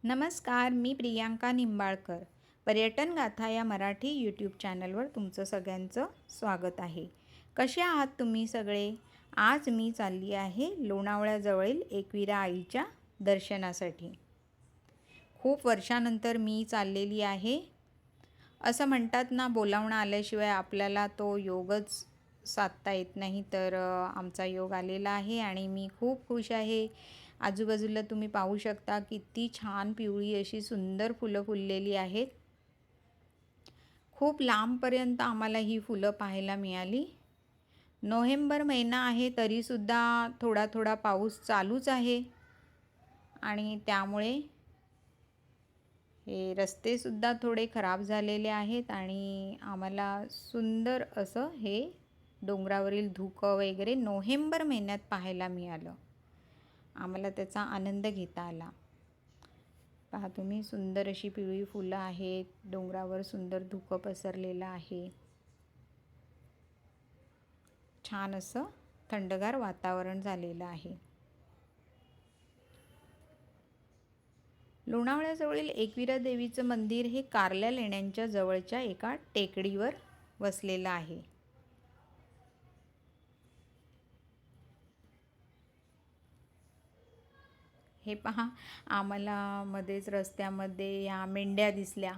नमस्कार, मी प्रियांका निंबाळकर. पर्यटन गाथा या मराठी यूट्यूब चॅनलवर तुमचं सगळ्यांचं स्वागत आहे. कसे आहात तुम्ही सगळे? आज मी चालली आहे लोणावळ्याजवळील एकविरा आईच्या दर्शनासाठी. खूप वर्षानंतर मी चाललेली आहे. असं म्हणतात ना, बोलावणं आल्याशिवाय आपल्याला तो योगच साधता येत नाही. तर आमचा योग आलेला आहे आणि मी खूप खुश आहे. आजूबाजूला तुम्ही पाहू शकता किती छान पिवळी अशी सुंदर फुलं फुललेली आहेत. खूप लांबपर्यंत आम्हाला ही फुलं पाहायला मिळाली. नोव्हेंबर महिना आहे तरीसुद्धा थोडा थोडा पाऊस चालूच आहे आणि त्यामुळे हे रस्तेसुद्धा थोडे खराब झालेले आहेत आणि आम्हाला सुंदर असं हे डोंगरावरील धुकं वगैरे नोव्हेंबर महिन्यात पाहायला मिळालं. आम्हाला त्याचा आनंद घेता आला. पहा तुम्ही, सुंदर अशी पिवळी फुलं आहेत. डोंगरावर सुंदर धुकं पसरलेलं आहे. छान असं थंडगार वातावरण झालेलं आहे. लोणावळ्याजवळील एकविरा देवीचं मंदिर हे कारल्या लेण्यांच्या जवळच्या एका टेकडीवर वसलेलं आहे. हे पहा, आम्हाला मध्येच रस्त्यामध्ये ह्या मेंढ्या दिसल्या.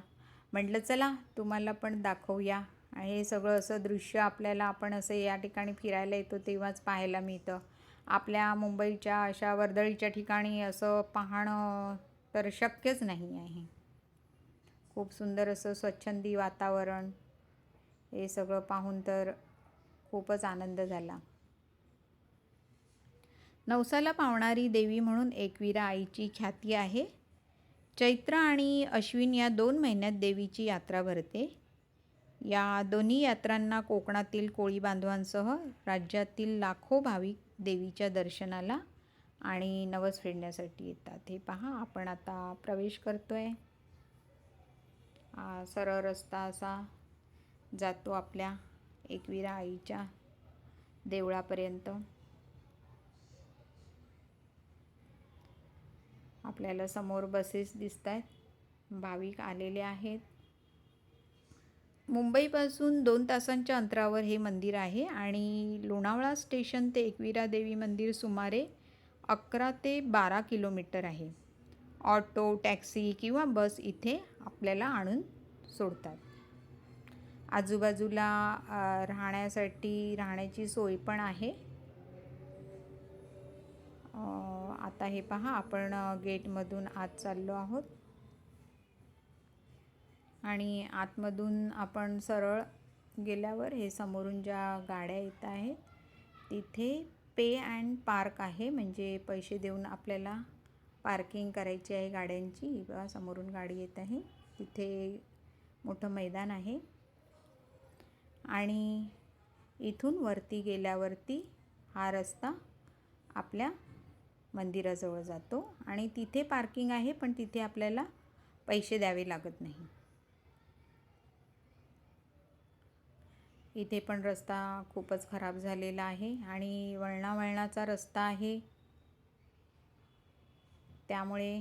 म्हटलं चला तुम्हाला पण दाखवूया. हे सगळं असं दृश्य आपल्याला आपण असं या ठिकाणी फिरायला येतो तेव्हाच पाहायला मिळतं. आपल्या मुंबईच्या अशा वर्दळीच्या ठिकाणी असं पाहणं तर शक्यच नाही आहे. खूप सुंदर असं स्वच्छंदी वातावरण, हे सगळं पाहून तर खूपच आनंद झाला. नवसाला पावणारी देवी म्हणून एकविरा आईची ख्याती आहे. चैत्र आणि अश्विन या 2 महिन्यात देवीची यात्रा भरते. या दोन्ही यात्रांना कोकणातील कोळी बांधवांसह राज्यातील लाखो भाविक देवीच्या दर्शनाला आणि नवस फेडण्यासाठी येतात. हे पहा, आपण आता प्रवेश करतोय. सरळ रस्ता असा जातो आपल्या एकविरा आईच्या देवळापर्यंत. आपल्याला समोर बसेस दिसत आहेत. भाविक आलेले आहेत. मुंबईपासून 2 तासांच्या अंतरावर हे मंदिर आहे आणि लोणावळा स्टेशन ते एकविरा देवी मंदिर सुमारे 11 ते 12 किलोमीटर आहे. ऑटो, टॅक्सी किंवा बस इथे आपल्याला आणून सोडतात. आजूबाजूला राहण्याची सोय पण आहे. आता हे पहा, आपण गेटमधून आत चाललो आहोत आणि आतमधून आपण सरळ गेल्यावर हे समोरून ज्या गाड्या येत आहेत तिथे पे अँड पार्क आहे. म्हणजे पैसे देऊन आपल्याला पार्किंग करायची आहे गाड्यांची. बघा, समोरून गाडी येत आहे. तिथे मोठं मैदान आहे आणि इथून वरती गेल्यावरती हा रस्ता आपल्या मंदिराजवळ जातो आणि तिथे पार्किंग आहे, पण तिथे आपल्याला पैसे द्यावे लागत नाही. इथे पण रस्ता खूपच खराब झालेला आहे आणि वळणावळणाचा रस्ता आहे. त्यामुळे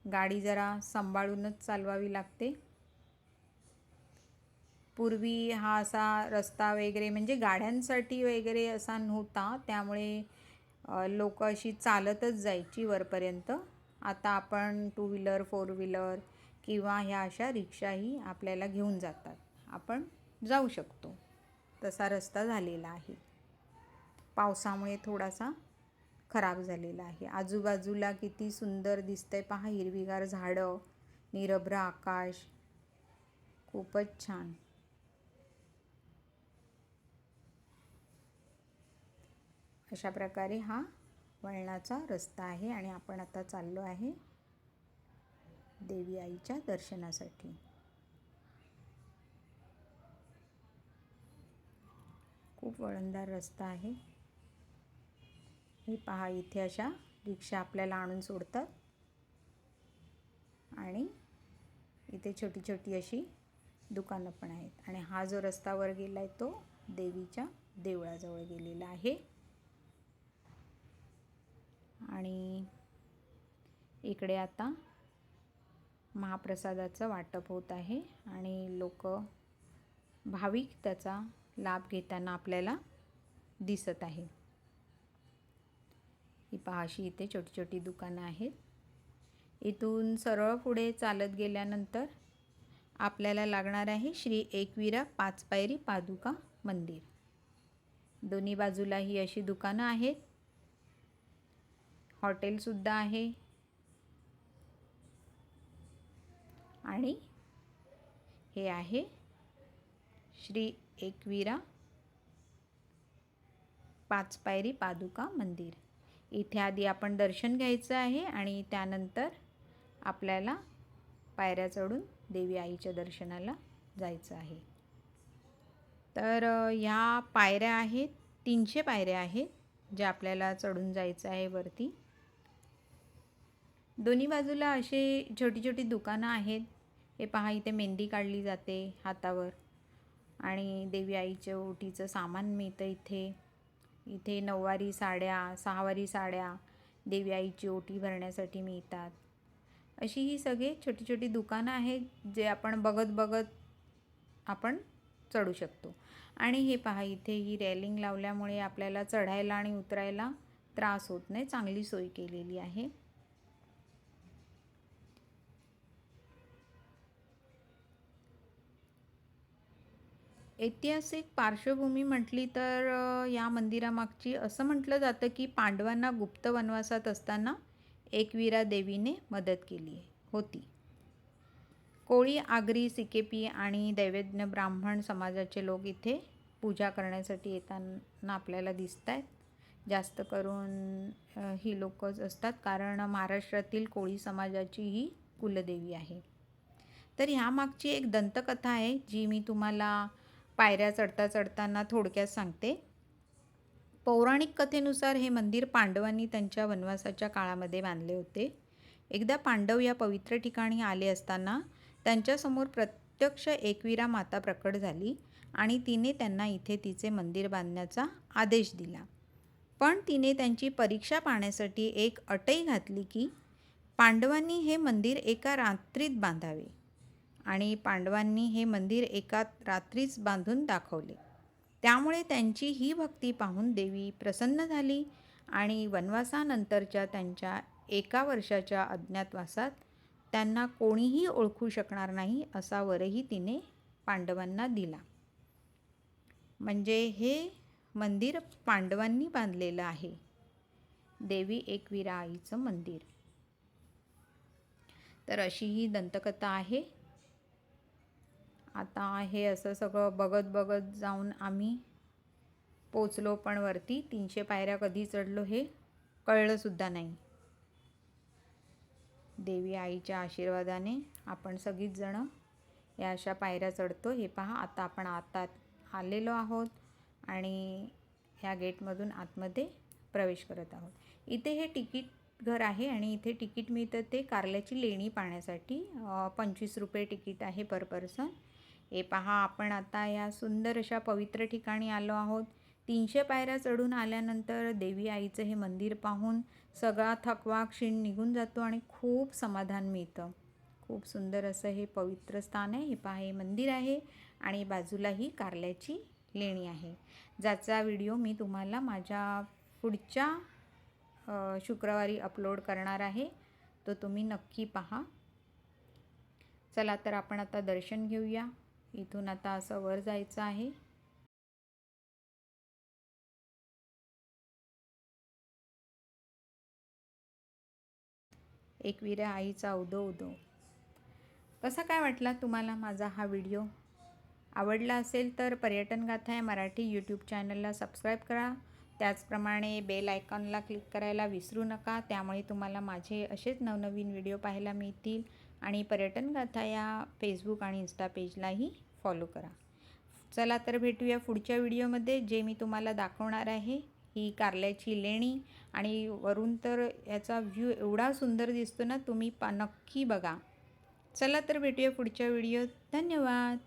गाडी जरा सांभाळूनच चालवावी लागते. पूर्वी हा असा रस्ता वगैरे म्हणजे गाड्यांसाठी वगैरे असा नव्हता. त्यामुळे लोक अशी चालतच जायची वरपर्यंत. आता आपण 2 व्हीलर, 4 व्हीलर किंवा ह्या अशा रिक्षाही आपल्याला घेऊन जातात. आपण जाऊ शकतो. तसा रस्ता झालेला आहे. पावसामुळे थोडासा खराब झालेला आहे. आजूबाजूला किती सुंदर दिसतंय पहा, हिरवीगार झाडं, निरभ्र आकाश, खूपच छान. अशा प्रकारे हा वळणाचा रस्ता आहे आणि आपण आता चाललो आहे देवी आईच्या दर्शनासाठी. खूप वळणदार रस्ता आहे. हे पहा, इथे अशा रिक्षा आपल्याला आणून सोडतात आणि इथे छोटी छोटी अशी दुकानं पण आहेत. आणि हा जो रस्ता वर गेला आहे तो देवीच्या देवळाजवळ गेलेला आहे. आणि इकडे आता महाप्रसादाचं वाटप होत आहे आणि लोक भाविक त्याचा लाभ घेताना आपल्याला दिसत आहे. ही पहा अशी इथे छोटी छोटी दुकानं आहेत. इथून सरळ पुढे चालत गेल्यानंतर आपल्याला लागणार आहे श्री एकविरा पाचपायरी पादुका मंदिर. दोन्ही बाजूला ही अशी दुकानं आहेत. हॉटेलसुद्धा आहे आणि हे आहे श्री एकविरा पाचपायरी पादुका मंदिर. इथे आधी आपण दर्शन घ्यायचं आहे आणि त्यानंतर आपल्याला पायऱ्या चढून देवी आईच्या दर्शनाला जायचं आहे. तर ह्या पायऱ्या आहेत, 300 पायऱ्या आहेत ज्या आपल्याला चढून जायचं आहे वरती. दोन्ही बाजूला असे छोटी छोटी दुकानं आहेत. हे पहा इथे मेहंदी काढली जाते हातावर आणि देवी आईच्या ओटीचं सामान मिळतं इथे. इथे 9वारी साड्या, 6वारी साड्या देवी आईची ओटी भरण्यासाठी मिळतात. अशी ही सगळी छोटी छोटी दुकानं आहेत जे आपण बघत बघत आपण चढू शकतो. आणि हे पहा इथे ही रेलिंग लावल्यामुळे आपल्याला चढायला आणि उतरायला त्रास होत नाही, चांगली सोय केलेली आहे. ऐतिहासिक पार्श्वभूमी म्हटली तर या मंदिरामागची असं म्हटलं जातं की पांडवांना गुप्त वनवासात असताना एकविरा देवीने मदत केली होती. कोळी, आगरी, सिकेपी आणि दैवज्ञ ब्राह्मण समाजाचे लोक इथे पूजा करण्यासाठी येताना आपल्याला दिसत आहेत. जास्त करून ही लोकच असतात कारण महाराष्ट्रातील कोळी समाजाची ही कुलदेवी आहे. तर ह्यामागची एक दंतकथा आहे जी मी तुम्हाला पायऱ्या चढता चढताना थोडक्यात सांगते. पौराणिक कथेनुसार हे मंदिर पांडवांनी त्यांच्या वनवासाच्या काळामध्ये बांधले होते. एकदा पांडव या पवित्र ठिकाणी आले असताना त्यांच्यासमोर प्रत्यक्ष एकविरा माता प्रकट झाली आणि तिने त्यांना इथे तिचे मंदिर बांधण्याचा आदेश दिला. पण तिने त्यांची परीक्षा पाहण्यासाठी एक अटही घातली की पांडवांनी हे मंदिर एका रात्रीत बांधावे. आणि पांडवांनी हे मंदिर एका रात्रीच बांधून दाखवले. त्यामुळे त्यांची ही भक्ती पाहून देवी प्रसन्न झाली आणि वनवासानंतरच्या त्यांच्या 1 वर्षाच्या अज्ञातवासात त्यांना कोणीही ओळखू शकणार नाही असा वरही तिने पांडवांना दिला. म्हणजे हे मंदिर पांडवांनी बांधलेलं आहे, देवी एकविरा आईचं मंदिर. तर अशी ही दंतकथा आहे. आता हे असं सगळं बघत बघत जाऊन आम्ही पोचलो, पण वरती 300 पायऱ्या कधी चढलो हे कळलंसुद्धा नाही. देवी आईच्या आशीर्वादाने आपण सगळीच जणं या अशा पायऱ्या चढतो. हे पहा आता आपण आता आलेलो आहोत आणि ह्या गेटमधून आतमध्ये प्रवेश करत आहोत. इथे हे तिकीट घर आहे आणि इथे तिकीट मिळतं ते कारल्याची लेणी पाहण्यासाठी. 25 रुपये तिकीट आहे पर पर्सन. हे पहा आपण आता या सुंदर अशा पवित्र ठिकाणी आलो आहोत. 300 पायऱ्या चढून आल्यानंतर देवी आईचं हे मंदिर पाहून सगळा थकवा क्षीण निघून जातो आणि खूप समाधान मिळतं. खूप सुंदर असं हे पवित्र स्थान आहे. हे पहा हे मंदिर आहे आणि बाजूला ही कारल्याची लेणी आहे, ज्याचा व्हिडिओ मी तुम्हाला माझ्या पुढच्या शुक्रवारी अपलोड करणार आहे, तो तुम्ही नक्की पहा. चला तर आपण आता दर्शन घेऊया. इथून आता असं वर जायचं आहे. एकविरा आईचा उदो उदो. कसा काय वाटला तुम्हाला माझा हा व्हिडिओ? आवडला असेल तर पर्यटन गाथा या मराठी यूट्यूब चॅनलला सबस्क्राईब करा. त्याचप्रमाणे बेल आयकॉनला क्लिक करायला विसरू नका, त्यामुळे तुम्हाला माझे असेच नवनवीन व्हिडिओ पाहायला मिळतील. आणि पर्यटन गाथा या फेसबुक आणि इंस्टा पेजलाही फॉलो करा. चला तर भेटूया पुढच्या व्हिडिओमध्ये, जे मी तुम्हाला दाखवणार आहे ही कारल्याची लेणी. आणि वरून तर याचा व्ह्यू एवढा सुंदर दिसतो ना, तुम्ही नक्की बघा. चला तर भेटूया पुढच्या व्हिडिओत. धन्यवाद.